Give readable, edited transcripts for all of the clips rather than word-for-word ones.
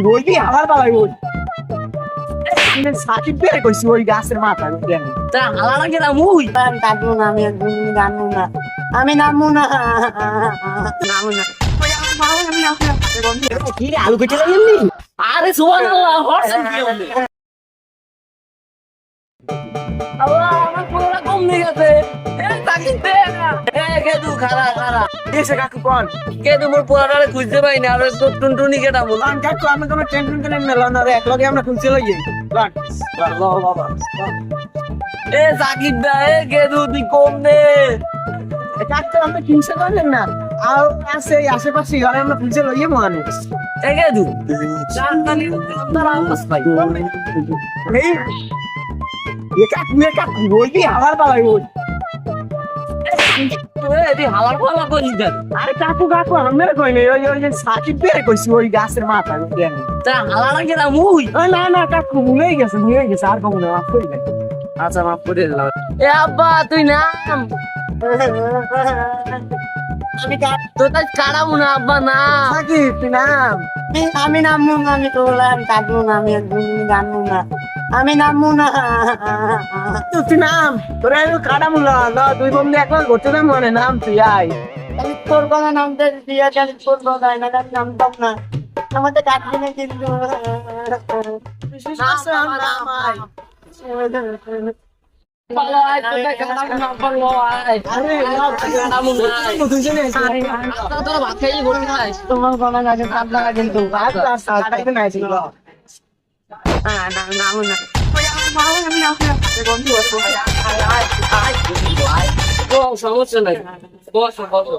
বলবি আমার বাবাই বল সাকিব বের কইছি ওই গাছের মাথা তা হালা লাগে না মুই কাটবো না আমি একদম নামবো না আমি নামবো না নামবো না কি রে আলু কেটে এমনি আরে সুবহানাল্লাহ হরছেন কি আপনি আল্লাহ আমার পুরোটা কম নিয়ে গেছে সাকিব দে না কেদু খারা খারা এসে কাকু কোন কেদু মোর পুরাটারে খুঁজতে পাই না আর তো টুনটুনি কেটা বল লান কাকু আমি কোনো টেনশন করে মেলাম না রে এক লগে আমরা খুঁজতে লই লান বাবা সাকিব দা কেদু তুই কম দে কাকু আমরা কিনছে করলেন না আর আছে আশেপাশে ঘরে আমরা খুঁজতে লইয়ে মানে কেদু জানতানি তারা বাস ভাই এই কাকু বলবি আমার বাবাই বল হালার পালা করিস দেন আরে কাকু আমরা কই নাই ওই যে সাকিব বের কইছি ওই গাছের মাথা তা হালা লাগে না মুই না কাকু ভুলে গেছে আর কখনো না মাফ করে দেন আচ্ছা মাফ করে দিলাম আব্বা তুই নাম আমি তোর কাছে কাড়াবো না আব্বা না সাকিব তুই নাম আমি নামবো না আমি তোলাম কাটবো না আমি একদম নামবো না আমি নামবো না তুই নাম তোরা কাটা মুলা না তুই বন্ধু একবার ঘুরতে যাম মানে নাম তুই আয় আমি তোর কথা নামতে দিয়া জানি তোর কথা না নামতাম না আমাকে কাটবি না কিন্তু নাম আয় তোমার কথা লাগে কাট লাগা কিন্তু কাটাইতে নাই ছিল নামবো না সমস্যা নাই বস সমস্যা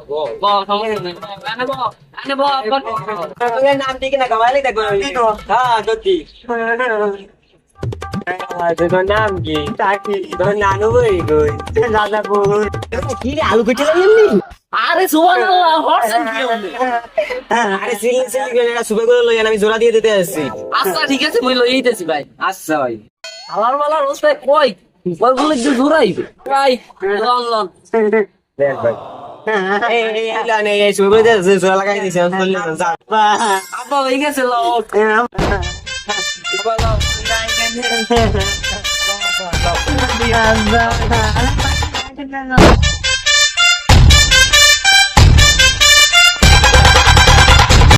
নাই নাম ঠিক না গাওয়ালে দেখো হ্যাঁ সত্যি তোর নাম কি তাকি তোর নানু বই গই দাদাপুর কি রে আলু কেটে এমনি আরে সুবহানাল্লাহ হরছেন কি আপনি আরে সিলি করে না সুবে করে লই আমি জোড়া দিয়ে দিতে আসছি আচ্ছা ঠিক আছে মই লই আইতেছি ভাই আচ্ছা ভাই হালার মালার রোস্তাই কই বলগুলো একটু জোড়াইবে ভাই লন দেখ ভাই এই সুবে করে দিয়ে জোড়া লাগাই দিছি আমি চলে যা আব্বা হয়ে গেছে লও Yeah.